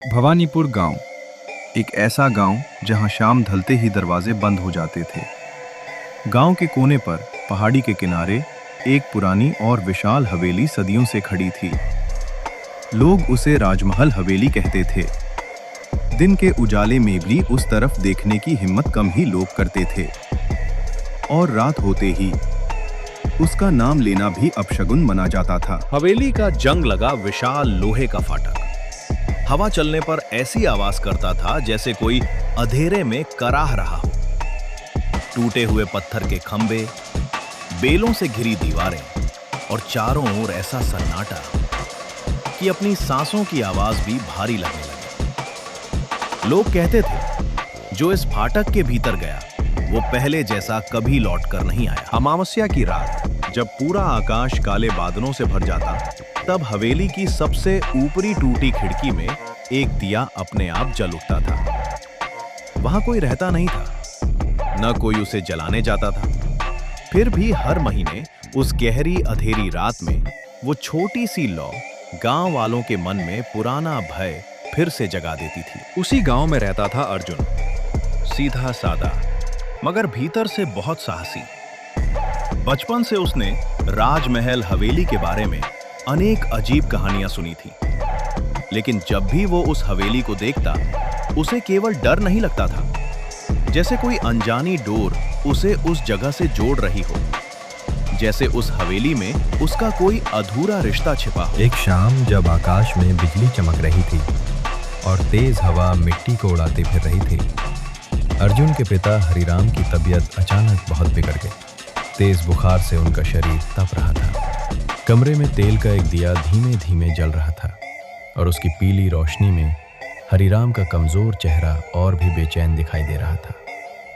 भवानीपुर गांव एक ऐसा गांव जहां शाम ढलते ही दरवाजे बंद हो जाते थे। गांव के कोने पर पहाड़ी के किनारे एक पुरानी और विशाल हवेली सदियों से खड़ी थी। लोग उसे राजमहल हवेली कहते थे। दिन के उजाले में भी उस तरफ देखने की हिम्मत कम ही लोग करते थे और रात होते ही उसका नाम लेना भी अपशगुन माना जाता था। हवेली का जंग लगा विशाल लोहे का फाटक हवा चलने पर ऐसी आवाज करता था जैसे कोई अंधेरे में कराह रहा हो। टूटे हुए पत्थर के खंभे, बेलों से घिरी दीवारें और चारों ओर ऐसा सन्नाटा कि अपनी सांसों की आवाज भी भारी लगने लगी। लोग कहते थे जो इस फाटक के भीतर गया वो पहले जैसा कभी लौट कर नहीं आया। अमावस्या की रात जब पूरा आकाश काले बादलों से भर जाता तब हवेली की सबसे ऊपरी टूटी खिड़की में एक दिया अपने आप जल उठता था। वहां कोई रहता नहीं था, न कोई उसे जलाने जाता था। फिर भी हर महीने उस गहरी अंधेरी रात में वो छोटी सी लौ गांव वालों के मन में पुराना भय फिर से जगा देती थी। उसी गांव में रहता था अर्जुन, सीधा सादा मगर भीतर से बहुत साहसी। बचपन से उसने राजमहल हवेली के बारे में अनेक अजीब कहानियां सुनी थी, लेकिन जब भी वो उस हवेली को देखता उसे केवल डर नहीं लगता था, जैसे कोई अनजानी डोर उसे उस जगह से जोड़ रही हो, जैसे उस हवेली में उसका कोई अधूरा रिश्ता छिपा हो। एक शाम जब आकाश में बिजली चमक रही थी और तेज हवा मिट्टी को उड़ाते फिर रही थी, अर्जुन के पिता हरिराम की तबीयत अचानक बहुत बिगड़ गई। तेज बुखार से उनका शरीर तप रहा था। कमरे में तेल का एक दिया धीमे धीमे जल रहा था और उसकी पीली रोशनी में हरिराम का कमजोर चेहरा और भी बेचैन दिखाई दे रहा था।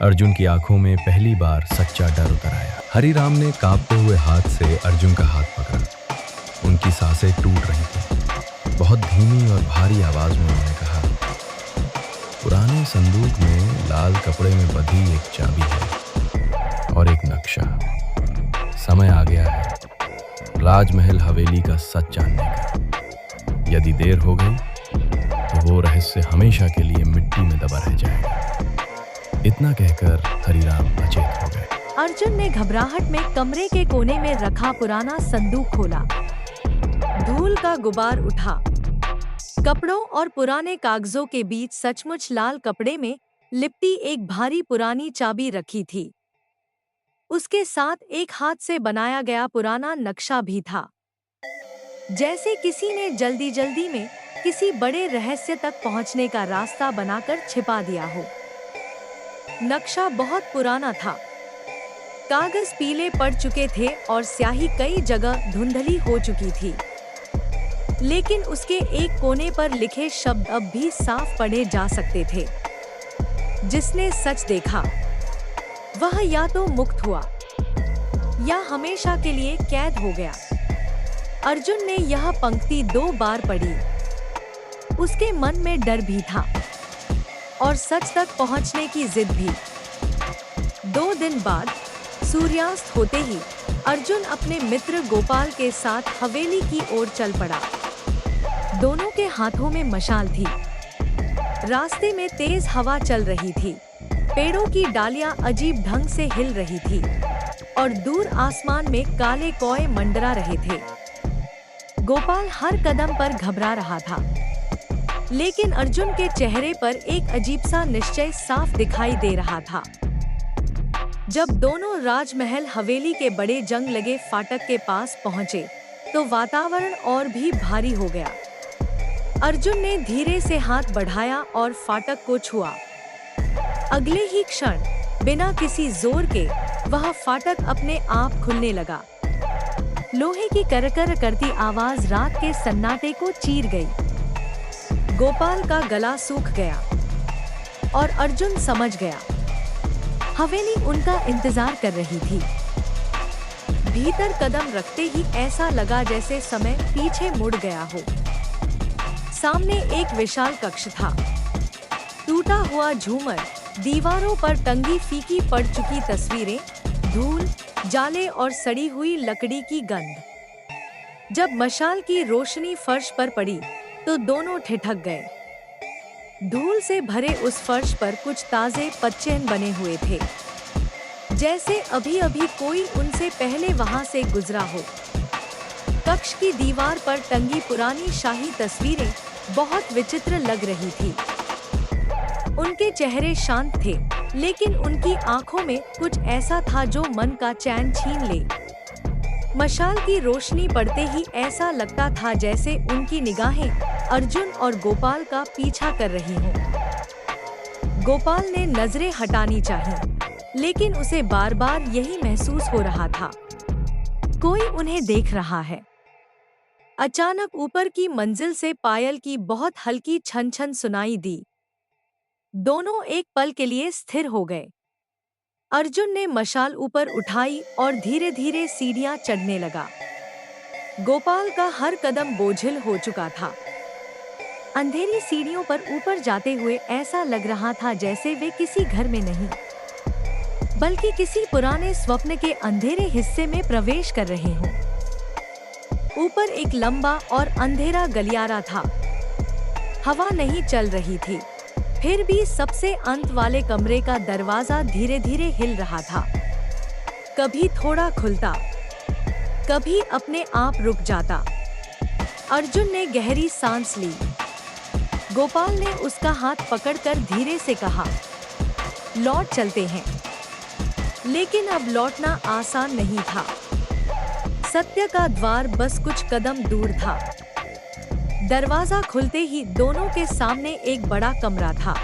अर्जुन की आंखों में पहली बार सच्चा डर उतर आया। हरिराम ने कांपते हुए हाथ से अर्जुन का हाथ पकड़ा। उनकी सांसें टूट रही थीं। बहुत धीमी और भारी आवाज में उन्होंने कहा, पुराने संदूक में लाल कपड़े में बंधी एक चाबी है और एक नक्शा। समय आ गया है राजमहल हवेली का सच जानने का। यदि देर हो गई तो वो रहस्य हमेशा के लिए मिट्टी में दबा रह जाएगा। इतना कहकर हरिराम अचेत हो गए। अर्जुन ने घबराहट में कमरे के कोने में रखा पुराना संदूक खोला। धूल का गुबार उठा। कपड़ों और पुराने कागजों के बीच सचमुच लाल कपड़े में लिपटी एक भारी पुरानी चाबी रखी थी। उसके साथ एक हाथ से बनाया गया पुराना नक्शा भी था, जैसे किसी ने जल्दी जल्दी में किसी बड़े रहस्य तक पहुंचने का रास्ता बनाकर छिपा दिया हो। नक्शा बहुत पुराना था। कागज पीले पड़ चुके थे और स्याही कई जगह धुंधली हो चुकी थी, लेकिन उसके एक कोने पर लिखे शब्द अब भी साफ पढ़े जा सकते थे। जिसने सच देखा वह या तो मुक्त हुआ या हमेशा के लिए कैद हो गया। अर्जुन ने यह पंक्ति 2 बार पढ़ी। उसके मन में डर भी था और सच तक पहुंचने की जिद भी। 2 दिन बाद सूर्यास्त होते ही अर्जुन अपने मित्र गोपाल के साथ हवेली की ओर चल पड़ा। दोनों के हाथों में मशाल थी। रास्ते में तेज हवा चल रही थी। पेड़ों की डालियां अजीब ढंग से हिल रही थी और दूर आसमान में काले कौए मंडरा रहे थे। गोपाल हर कदम पर घबरा रहा था, लेकिन अर्जुन के चेहरे पर एक अजीब सा निश्चय साफ दिखाई दे रहा था। जब दोनों राजमहल हवेली के बड़े जंग लगे फाटक के पास पहुंचे, तो वातावरण और भी भारी हो गया। अर्जुन ने धीरे से हाथ बढ़ाया और फाटक को छुआ। अगले ही क्षण बिना किसी जोर के वह फाटक अपने आप खुलने लगा। लोहे की करकर करती आवाज रात के सन्नाटे को चीर गई। गोपाल का गला सूख गया और अर्जुन समझ गया हवेली उनका इंतजार कर रही थी। भीतर कदम रखते ही ऐसा लगा जैसे समय पीछे मुड़ गया हो। सामने एक विशाल कक्ष था। टूटा हुआ झूमर, दीवारों पर टंगी फीकी पड़ चुकी तस्वीरें, धूल, जाले और सड़ी हुई लकड़ी की गंध। जब मशाल की रोशनी फर्श पर पड़ी तो दोनों ठिठक गए। धूल से भरे उस फर्श पर कुछ ताजे पदचिह्न बने हुए थे, जैसे अभी अभी कोई उनसे पहले वहां से गुजरा हो। कक्ष की दीवार पर टंगी पुरानी शाही तस्वीरें बहुत विचित्र लग रही थी। उनके चेहरे शांत थे, लेकिन उनकी आंखों में कुछ ऐसा था जो मन का चैन छीन ले। मशाल की रोशनी पड़ते ही ऐसा लगता था जैसे उनकी निगाहें अर्जुन और गोपाल का पीछा कर रही हों। गोपाल ने नजरें हटानी चाहिए, लेकिन उसे बार बार यही महसूस हो रहा था, कोई उन्हें देख रहा है। अचानक ऊपर की मंजिल से पायल की बहुत हल्की छन छन सुनाई दी। दोनों एक पल के लिए स्थिर हो गए। अर्जुन ने मशाल ऊपर उठाई और धीरे धीरे सीढ़ियां चढ़ने लगा। गोपाल का हर कदम बोझिल हो चुका था। अंधेरी सीढ़ियों पर ऊपर जाते हुए ऐसा लग रहा था जैसे वे किसी घर में नहीं, बल्कि किसी पुराने स्वप्न के अंधेरे हिस्से में प्रवेश कर रहे हों। ऊपर एक लंबा और अंधेरा गलियारा था। हवा नहीं चल रही थी, फिर भी सबसे अंत वाले कमरे का दरवाजा धीरे धीरे हिल रहा था। कभी थोड़ा खुलता, कभी अपने आप रुक जाता। अर्जुन ने गहरी सांस ली। गोपाल ने उसका हाथ पकड़कर धीरे से कहा, लौट चलते हैं। लेकिन अब लौटना आसान नहीं था। सत्य का द्वार बस कुछ कदम दूर था। दरवाजा खुलते ही दोनों के सामने एक बड़ा कमरा था।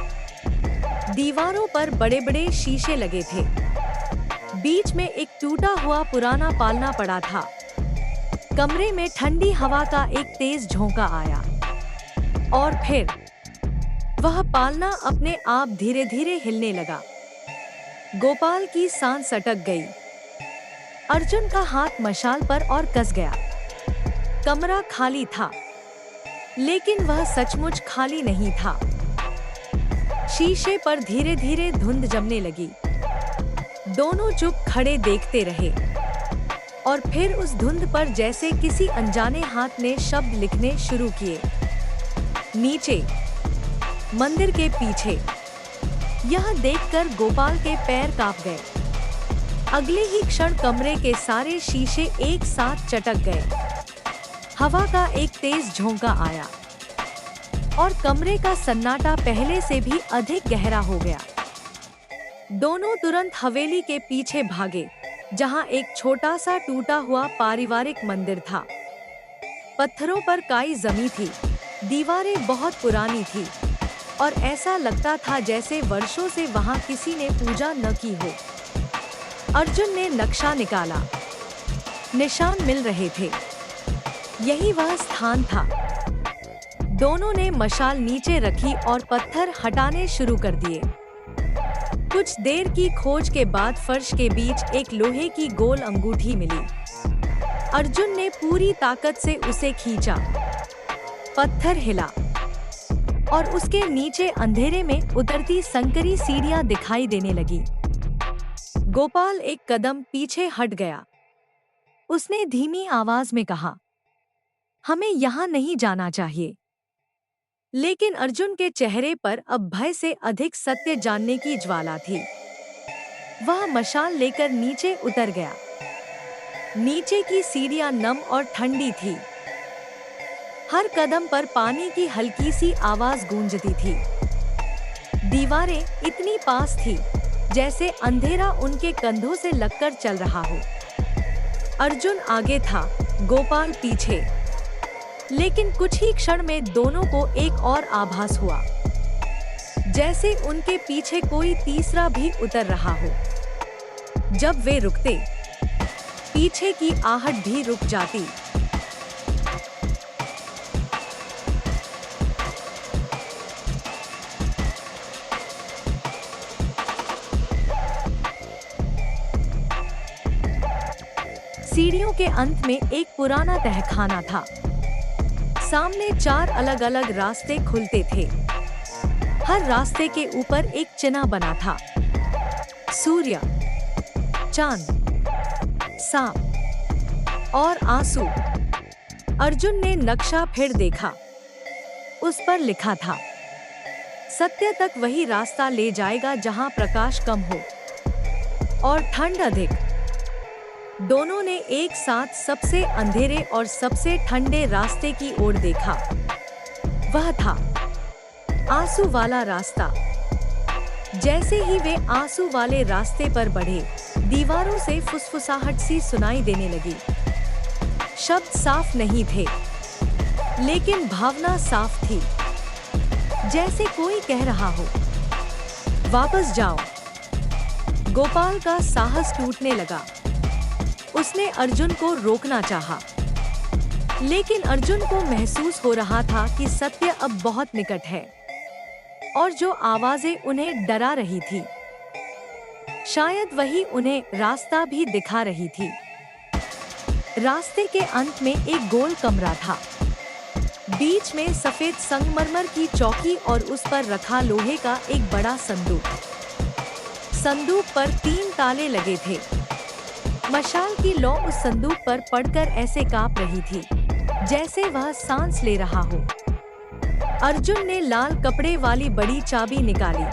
दीवारों पर बड़े बड़े शीशे लगे थे। बीच में एक टूटा हुआ पुराना पालना पड़ा था। कमरे में ठंडी हवा का एक तेज झोंका आया और फिर वह पालना अपने आप धीरे धीरे हिलने लगा। गोपाल की सांस अटक गई। अर्जुन का हाथ मशाल पर और कस गया। कमरा खाली था, लेकिन वह सचमुच खाली नहीं था। शीशे पर धीरे धीरे धुंध जमने लगी। दोनों चुप खड़े देखते रहे और फिर उस धुंध पर जैसे किसी अनजाने हाथ ने शब्द लिखने शुरू किए। नीचे, मंदिर के पीछे। यह देखकर गोपाल के पैर कांप गए। अगले ही क्षण कमरे के सारे शीशे एक साथ चटक गए। हवा का एक तेज झोंका आया और कमरे का सन्नाटा पहले से भी अधिक गहरा हो गया। दोनों तुरंत हवेली के पीछे भागे, जहां एक छोटा सा टूटा हुआ पारिवारिक मंदिर था। पत्थरों पर काई जमी थी, दीवारें बहुत पुरानी थी और ऐसा लगता था जैसे वर्षों से वहां किसी ने पूजा न की हो। अर्जुन ने नक्शा निकाला। निशान मिल रहे थे। यही वह स्थान था। दोनों ने मशाल नीचे रखी और पत्थर हटाने शुरू कर दिए। कुछ देर की खोज के बाद फर्श के बीच एक लोहे की गोल अंगूठी मिली। अर्जुन ने पूरी ताकत से उसे खींचा। पत्थर हिला और उसके नीचे अंधेरे में उतरती संकरी सीढ़ियां दिखाई देने लगी। गोपाल एक कदम पीछे हट गया। उसने धीमी आवाज में कहा, हमें यहाँ नहीं जाना चाहिए। लेकिन अर्जुन के चेहरे पर अब भय से अधिक सत्य जानने की ज्वाला थी। वह मशाल लेकर नीचे उतर गया। नीचे की सीढ़ियां नम और ठंडी थी। हर कदम पर पानी की हल्की सी आवाज गूंजती थी। दीवारें इतनी पास थी जैसे अंधेरा उनके कंधों से लगकर चल रहा हो। अर्जुन आगे था, गोपाल पीछे। लेकिन कुछ ही क्षण में दोनों को एक और आभास हुआ, जैसे उनके पीछे कोई तीसरा भी उतर रहा हो। जब वे रुकते, पीछे की आहट भी रुक जाती। सीढ़ियों के अंत में एक पुराना तहखाना था। सामने 4 अलग अलग रास्ते खुलते थे। हर रास्ते के ऊपर एक चिन्ह बना था। सूर्य, चांद, सांप और आंसू। अर्जुन ने नक्शा फिर देखा। उस पर लिखा था, सत्य तक वही रास्ता ले जाएगा जहां प्रकाश कम हो और ठंड अधिक। दोनों ने एक साथ सबसे अंधेरे और सबसे ठंडे रास्ते की ओर देखा। वह था आंसू वाला रास्ता। जैसे ही वे आंसू वाले रास्ते पर बढ़े, दीवारों से फुसफुसाहट सी सुनाई देने लगी। शब्द साफ नहीं थे, लेकिन भावना साफ थी। जैसे कोई कह रहा हो, वापस जाओ। गोपाल का साहस टूटने लगा। उसने अर्जुन को रोकना चाहा, लेकिन अर्जुन को महसूस हो रहा था कि सत्य अब बहुत निकट है और जो आवाजें उन्हें डरा रही थी, शायद वही उन्हें रास्ता भी दिखा रही थी। रास्ते के अंत में एक गोल कमरा था। बीच में सफेद संगमरमर की चौकी और उस पर रखा लोहे का एक बड़ा संदूक। संदूक पर 3 ताले लगे थे। मशाल की लौ उस संदूक पर पड़कर ऐसे कांप रही थी जैसे वह सांस ले रहा हो। अर्जुन ने लाल कपड़े वाली बड़ी चाबी निकाली।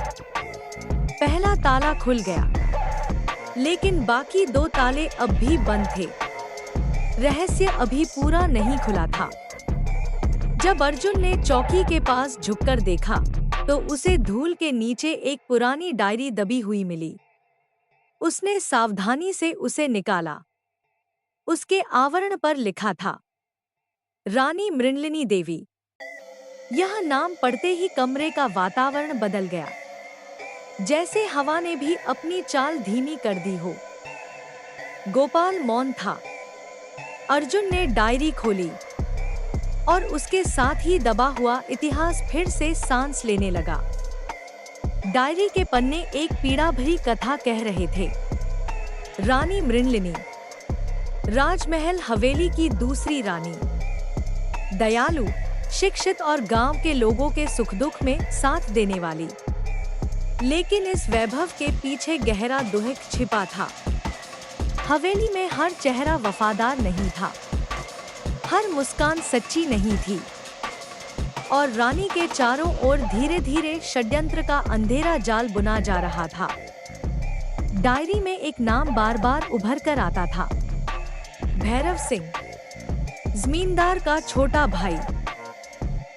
पहला ताला खुल गया, लेकिन बाकी 2 ताले अब भी बंद थे। रहस्य अभी पूरा नहीं खुला था। जब अर्जुन ने चौकी के पास झुककर देखा, तो उसे धूल के नीचे एक पुरानी डायरी दबी हुई मिली। उसने सावधानी से उसे निकाला। उसके आवरण पर लिखा था, रानी मृणलिनी देवी। यह नाम पढ़ते ही कमरे का वातावरण बदल गया, जैसे हवा ने भी अपनी चाल धीमी कर दी हो। गोपाल मौन था। अर्जुन ने डायरी खोली और उसके साथ ही दबा हुआ इतिहास फिर से सांस लेने लगा। डायरी के पन्ने एक पीड़ा भरी कथा कह रहे थे। रानी मृणलिनी, राजमहल हवेली की दूसरी रानी, दयालु, शिक्षित और गांव के लोगों के सुख दुख में साथ देने वाली। लेकिन इस वैभव के पीछे गहरा दुख छिपा था। हवेली में हर चेहरा वफादार नहीं था, हर मुस्कान सच्ची नहीं थी, और रानी के चारों ओर धीरे धीरे षड्यंत्र का अंधेरा जाल बुना जा रहा था। डायरी में एक नाम बार बार उभर कर आता था, भैरव सिंह, जमींदार का छोटा भाई।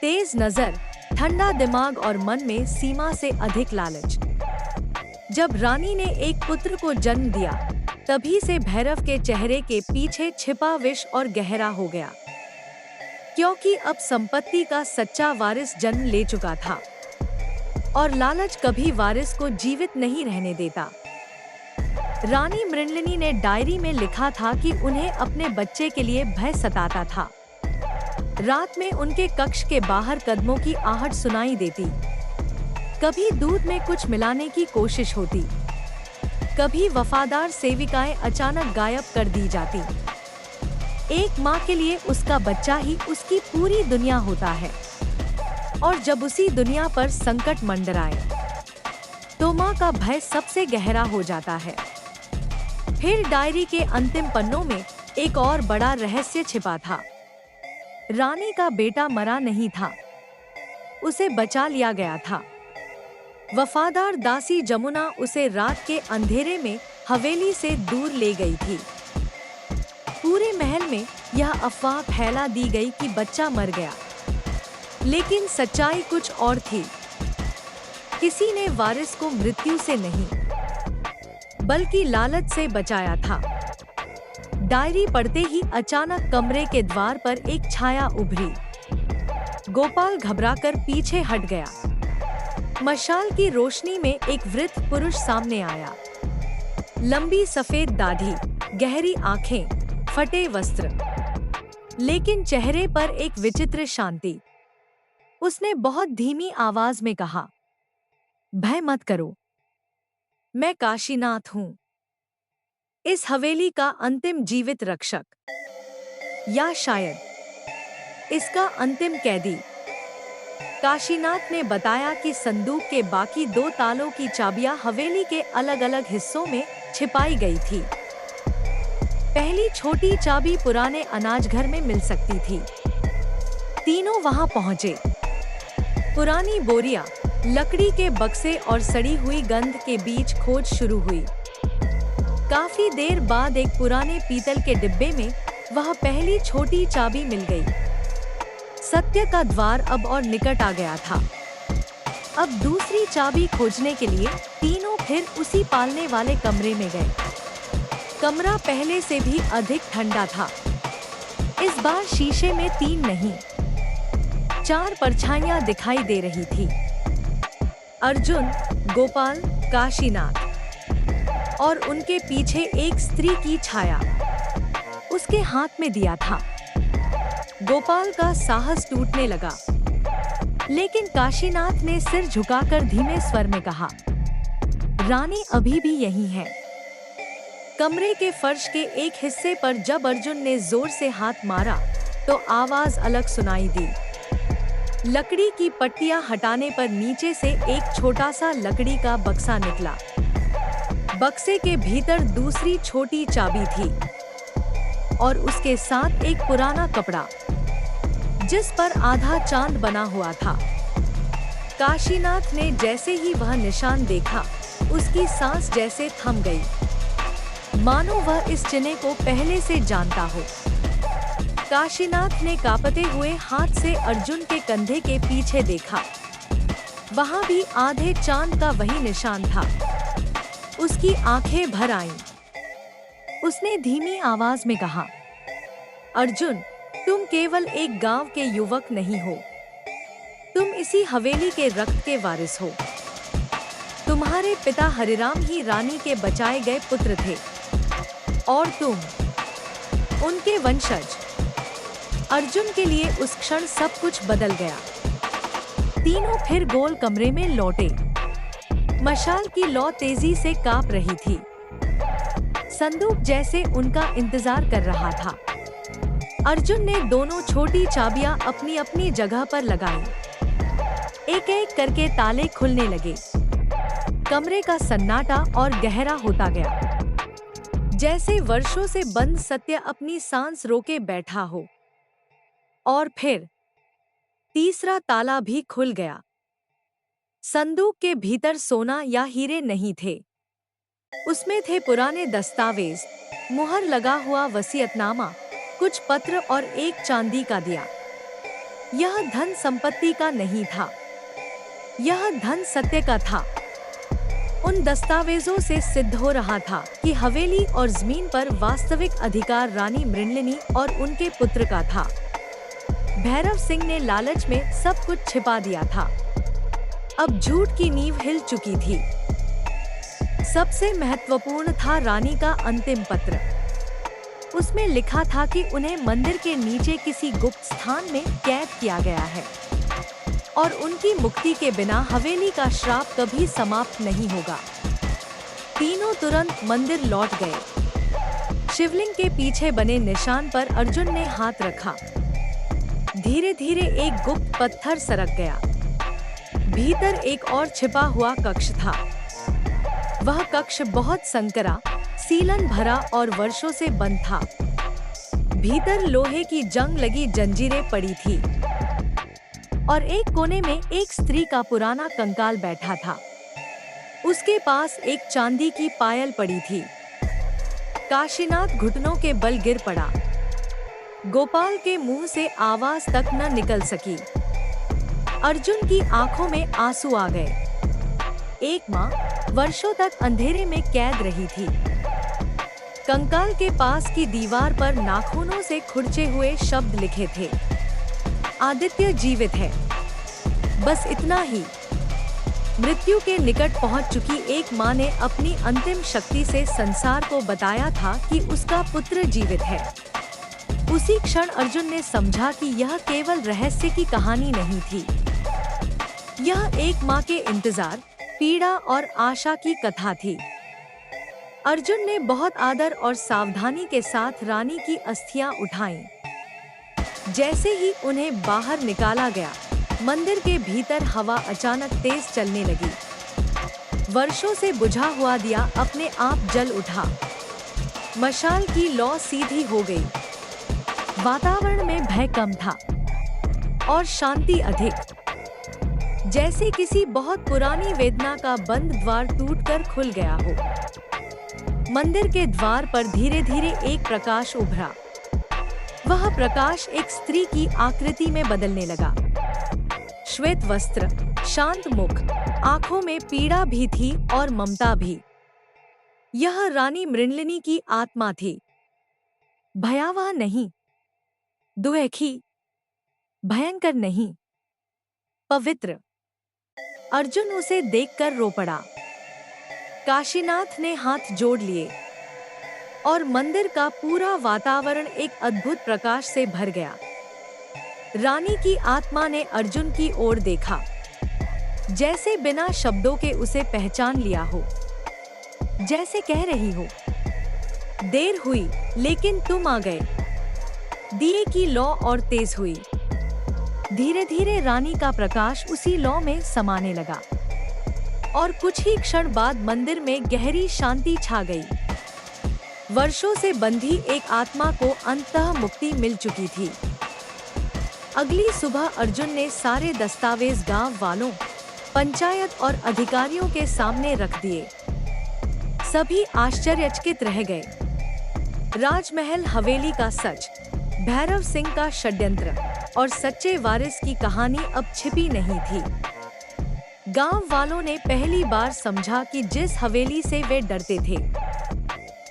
तेज नजर, ठंडा दिमाग और मन में सीमा से अधिक लालच। जब रानी ने एक पुत्र को जन्म दिया, तभी से भैरव के चेहरे के पीछे छिपा विष और गहरा हो गया, क्योंकि अब संपत्ति का सच्चा वारिस जन्म ले चुका था और लालच कभी वारिस को जीवित नहीं रहने देता। रानी मृणलिनी ने डायरी में लिखा था कि उन्हें अपने बच्चे के लिए भय सताता था। रात में उनके कक्ष के बाहर कदमों की आहट सुनाई देती। कभी दूध में कुछ मिलाने की कोशिश होती, कभी वफादार सेविकाएं अचानक गायब कर दी जाती। एक माँ के लिए उसका बच्चा ही उसकी पूरी दुनिया होता है, और जब उसी दुनिया पर संकट मंडराए, तो माँ का भय सबसे गहरा हो जाता है। फिर डायरी के अंतिम पन्नों में एक और बड़ा रहस्य छिपा था। रानी का बेटा मरा नहीं था, उसे बचा लिया गया था। वफादार दासी जमुना उसे रात के अंधेरे में हवेली से दूर ले गई थी। पूरे महल में यह अफवाह फैला दी गई कि बच्चा मर गया, लेकिन सच्चाई कुछ और थी। किसी ने वारिस को मृत्यु से नहीं, बल्कि लालच से बचाया था। डायरी पढ़ते ही अचानक कमरे के द्वार पर एक छाया उभरी। गोपाल घबराकर पीछे हट गया। मशाल की रोशनी में एक वृद्ध पुरुष सामने आया। लंबी सफेद दाढ़ी, गहरी आंखें, फटे वस्त्र, लेकिन चेहरे पर एक विचित्र शांति। उसने बहुत धीमी आवाज में कहा, भय मत करो, मैं काशीनाथ हूं, इस हवेली का अंतिम जीवित रक्षक, या शायद इसका अंतिम कैदी। काशीनाथ ने बताया कि संदूक के बाकी 2 तालों की चाबियां हवेली के अलग अलग हिस्सों में छिपाई गई थी। पहली छोटी चाबी पुराने अनाज घर में मिल सकती थी। तीनों वहां पहुंचे। पुरानी बोरियां, लकड़ी के बक्से और सड़ी हुई गंध के बीच खोज शुरू हुई। काफी देर बाद एक पुराने पीतल के डिब्बे में वह पहली छोटी चाबी मिल गई। सत्य का द्वार अब और निकट आ गया था। अब दूसरी चाबी खोजने के लिए तीनों फिर उसी पालने वाले कमरे में गए। कमरा पहले से भी अधिक ठंडा था। इस बार शीशे में 3 नहीं 4 परछाइयां दिखाई दे रही थी। अर्जुन, गोपाल, काशीनाथ और उनके पीछे एक स्त्री की छाया। उसके हाथ में दिया था। गोपाल का साहस टूटने लगा, लेकिन काशीनाथ ने सिर झुकाकर धीमे स्वर में कहा, रानी अभी भी यहीं है। कमरे के फर्श के एक हिस्से पर जब अर्जुन ने जोर से हाथ मारा तो आवाज अलग सुनाई दी। लकड़ी की पट्टियां हटाने पर नीचे से एक छोटा सा लकड़ी का बक्सा निकला। बक्से के भीतर दूसरी छोटी चाबी थी और उसके साथ एक पुराना कपड़ा जिस पर आधा चांद बना हुआ था। काशीनाथ ने जैसे ही वह निशान देखा, उसकी सांस जैसे थम गई, मानो वह इस चिन्ह को पहले से जानता हो। काशीनाथ ने कांपते हुए हाथ से अर्जुन के कंधे के पीछे देखा। वहां भी आधे चांद का वही निशान था। उसकी आंखें भर आईं। उसने धीमी आवाज में कहा, अर्जुन, तुम केवल एक गांव के युवक नहीं हो, तुम इसी हवेली के रक्त के वारिस हो। तुम्हारे पिता हरिराम ही रानी के बचाए गए पुत्र थे और तुम उनके वंशज। अर्जुन के लिए उस क्षण सब कुछ बदल गया। तीनों फिर गोल कमरे में लौटे। मशाल की लौ तेजी से कांप रही थी। संदूक जैसे उनका इंतजार कर रहा था। अर्जुन ने दोनों छोटी चाबियां अपनी अपनी जगह पर लगाई। एक एक करके ताले खुलने लगे। कमरे का सन्नाटा और गहरा होता गया, जैसे वर्षों से बंद सत्य अपनी सांस रोके बैठा हो। और फिर तीसरा ताला भी खुल गया। संदूक के भीतर सोना या हीरे नहीं थे। उसमें थे पुराने दस्तावेज, मुहर लगा हुआ वसीयतनामा, कुछ पत्र और एक चांदी का दिया। यह धन संपत्ति का नहीं था, यह धन सत्य का था। उन दस्तावेजों से सिद्ध हो रहा था कि हवेली और जमीन पर वास्तविक अधिकार रानी मृणलिनी और उनके पुत्र का था। भैरव सिंह ने लालच में सब कुछ छिपा दिया था। अब झूठ की नींव हिल चुकी थी। सबसे महत्वपूर्ण था रानी का अंतिम पत्र। उसमें लिखा था कि उन्हें मंदिर के नीचे किसी गुप्त स्थान में कैद किया गया है और उनकी मुक्ति के बिना हवेली का श्राप कभी समाप्त नहीं होगा। तीनों तुरंत मंदिर लौट गए। शिवलिंग के पीछे बने निशान पर अर्जुन ने हाथ रखा। धीरे धीरे एक गुप्त पत्थर सरक गया। भीतर एक और छिपा हुआ कक्ष था। वह कक्ष बहुत संकरा, सीलन भरा और वर्षों से बंद था। भीतर लोहे की जंग लगी जंजीरें पड़ी थी और एक कोने में एक स्त्री का पुराना कंकाल बैठा था। उसके पास एक चांदी की पायल पड़ी थी। काशीनाथ घुटनों के बल गिर पड़ा। गोपाल के मुंह से आवाज तक न निकल सकी। अर्जुन की आंखों में आंसू आ गए। एक माँ वर्षों तक अंधेरे में कैद रही थी। कंकाल के पास की दीवार पर नाखूनों से खुरचे हुए शब्द लिखे थे, आदित्य जीवित है। बस इतना ही। मृत्यु के निकट पहुंच चुकी एक माँ ने अपनी अंतिम शक्ति से संसार को बताया था कि उसका पुत्र जीवित है। उसी क्षण अर्जुन ने समझा कि यह केवल रहस्य की कहानी नहीं थी। यह एक माँ के इंतजार, पीड़ा और आशा की कथा थी। अर्जुन ने बहुत आदर और सावधानी के साथ रानी की अस्थियां उठाईं। जैसे ही उन्हें बाहर निकाला गया, मंदिर के भीतर हवा अचानक तेज चलने लगी। वर्षों से बुझा हुआ दिया अपने आप जल उठा। मशाल की लौ सीधी हो गई। वातावरण में भय कम था और शांति अधिक। जैसे किसी बहुत पुरानी वेदना का बंद द्वार टूटकर खुल गया हो। मंदिर के द्वार पर धीरे धीरे एक प्रकाश उभरा। वह प्रकाश एक स्त्री की आकृति में बदलने लगा। श्वेत वस्त्र, शांत मुख, आंखों में पीड़ा भी थी और ममता भी। यह रानी मृणलिनी की आत्मा थी। भयावह नहीं, दुखी, भयंकर नहीं, पवित्र। अर्जुन उसे देखकर रो पड़ा। काशीनाथ ने हाथ जोड़ लिए और मंदिर का पूरा वातावरण एक अद्भुत प्रकाश से भर गया। रानी की आत्मा ने अर्जुन की ओर देखा, जैसे बिना शब्दों के उसे पहचान लिया हो, जैसे कह रही हो, देर हुई लेकिन तुम आ गए। दिए की लौ और तेज हुई। धीरे धीरे रानी का प्रकाश उसी लौ में समाने लगा और कुछ ही क्षण बाद मंदिर में गहरी शांति छा गई। वर्षों से बंधी एक आत्मा को अंततः मुक्ति मिल चुकी थी। अगली सुबह अर्जुन ने सारे दस्तावेज गांव वालों, पंचायत और अधिकारियों के सामने रख दिए। सभी आश्चर्यचकित रह गए। राजमहल हवेली का सच, भैरव सिंह का षड्यंत्र और सच्चे वारिस की कहानी अब छिपी नहीं थी। गांव वालों ने पहली बार समझा कि जिस हवेली से वे डरते थे,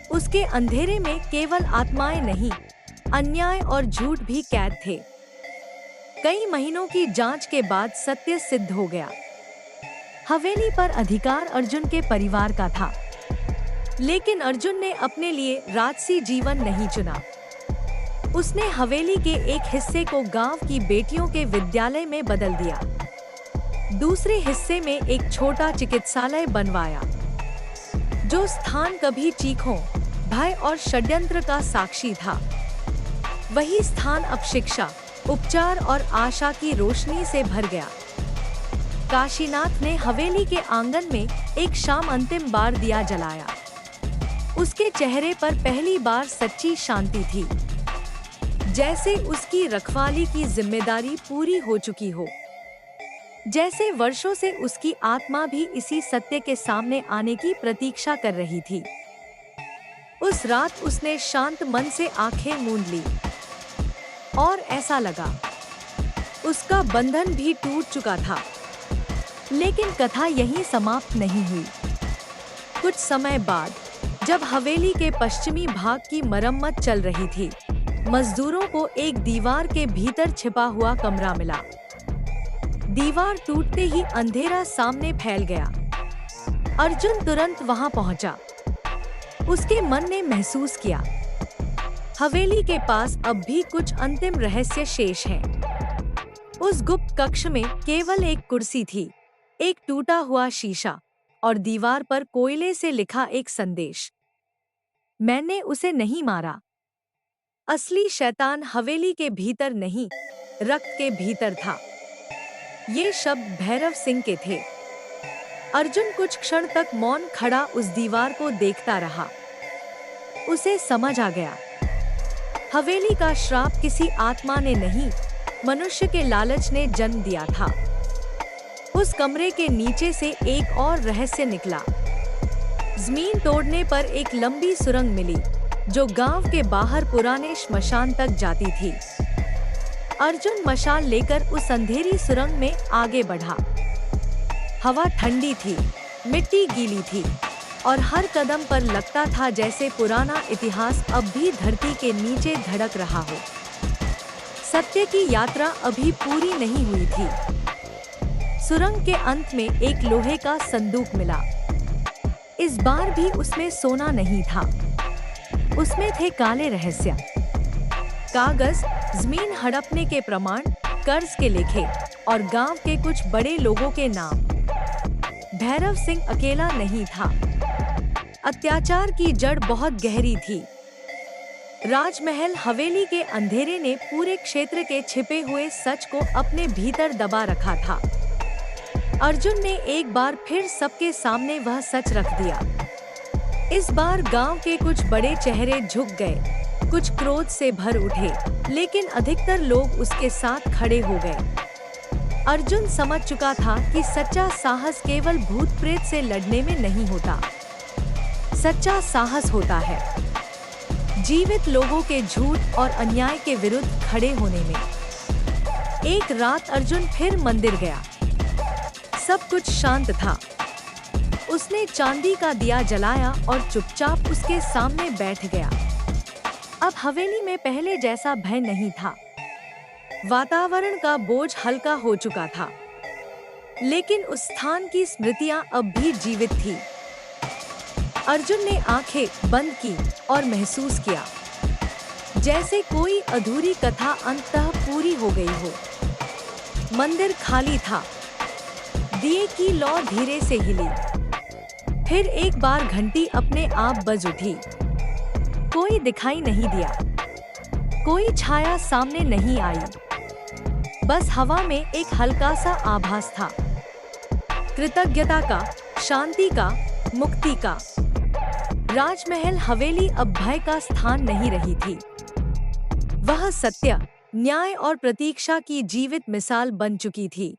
उसके अंधेरे में केवल आत्माएं नहीं, अन्याय और झूठ भी कैद थे। कई महीनों की जांच के बाद सत्य सिद्ध हो गया। हवेली पर अधिकार अर्जुन के परिवार का था, लेकिन अर्जुन ने अपने लिए राजसी जीवन नहीं चुना। उसने हवेली के एक हिस्से को गांव की बेटियों के विद्यालय में बदल दिया। दूसरे हिस्से में एक छोटा चिकित्सालय बनवाया। जो स्थान कभी चीखों, भय और षड्यंत्र का साक्षी था, वही स्थान अब शिक्षा, उपचार और आशा की रोशनी से भर गया। काशीनाथ ने हवेली के आंगन में एक शाम अंतिम बार दिया जलाया। उसके चेहरे पर पहली बार सच्ची शांति थी, जैसे उसकी रखवाली की जिम्मेदारी पूरी हो चुकी हो, जैसे वर्षों से उसकी आत्मा भी इसी सत्य के सामने आने की प्रतीक्षा कर रही थी। उस रात उसने शांत मन से आंखें मूंद ली और ऐसा लगा उसका बंधन भी टूट चुका था। लेकिन कथा यहीं समाप्त नहीं हुई। कुछ समय बाद, जब हवेली के पश्चिमी भाग की मरम्मत चल रही थी, मजदूरों को एक दीवार के भीतर छिपा हुआ कमरा मिला। दीवार टूटते ही अंधेरा सामने फैल गया। अर्जुन तुरंत वहां पहुंचा। उसके मन ने महसूस किया, हवेली के पास अब भी कुछ अंतिम रहस्य शेष हैं। उस गुप्त कक्ष में केवल एक कुर्सी थी, एक टूटा हुआ शीशा और दीवार पर कोयले से लिखा एक संदेश, मैंने उसे नहीं मारा। असली शैतान हवेली के भीतर नहीं, रक्त के भीतर था। ये शब्द भैरव सिंह के थे। अर्जुन कुछ क्षण तक मौन खड़ा उस दीवार को देखता रहा। उसे समझ आ गया, हवेली का श्राप किसी आत्मा ने नहीं, मनुष्य के लालच ने जन्म दिया था। उस कमरे के नीचे से एक और रहस्य निकला। जमीन तोड़ने पर एक लंबी सुरंग मिली, जो गांव के बाहर पुराने श्मशान तक जाती थी। अर्जुन मशाल लेकर उस अंधेरी सुरंग में आगे बढ़ा। हवा ठंडी थी, मिट्टी गीली थी और हर कदम पर लगता था जैसे पुराना इतिहास अब भी धरती के नीचे धड़क रहा हो। सत्य की यात्रा अभी पूरी नहीं हुई थी। सुरंग के अंत में एक लोहे का संदूक मिला। इस बार भी उसमें सोना नहीं था, उसमें थे काले रहस्य, कागज, जमीन हड़पने के प्रमाण, कर्ज के लेखे और गांव के कुछ बड़े लोगों के नाम। भैरव सिंह अकेला नहीं था। अत्याचार की जड़ बहुत गहरी थी। राजमहल हवेली के अंधेरे ने पूरे क्षेत्र के छिपे हुए सच को अपने भीतर दबा रखा था। अर्जुन ने एक बार फिर सबके सामने वह सच रख दिया। इस बार गांव के कुछ बड़े चेहरे झुक गए, कुछ क्रोध से भर उठे, लेकिन अधिकतर लोग उसके साथ खड़े हो गए। अर्जुन समझ चुका था कि सच्चा साहस केवल भूत प्रेत से लड़ने में नहीं होता। सच्चा साहस होता है जीवित लोगों के झूठ और अन्याय के विरुद्ध खड़े होने में। एक रात अर्जुन फिर मंदिर गया। सब कुछ शांत था। उसने चांदी का दिया जलाया और चुपचाप उसके सामने बैठ गया। अब हवेली में पहले जैसा भय नहीं था। वातावरण का बोझ हल्का हो चुका था, लेकिन उस स्थान की स्मृतियां अब भी जीवित थी। अर्जुन ने आंखें बंद की और महसूस किया जैसे कोई अधूरी कथा अंततः पूरी हो गई हो। मंदिर खाली था। दिए की लौ धीरे से हिली। फिर एक बार घंटी अपने आप बज उठी। कोई दिखाई नहीं दिया। कोई छाया सामने नहीं आई। बस हवा में एक हल्का सा आभास था, कृतज्ञता का, शांति का, मुक्ति का। राजमहल हवेली अब भय का स्थान नहीं रही थी। वह सत्य, न्याय और प्रतीक्षा की जीवित मिसाल बन चुकी थी।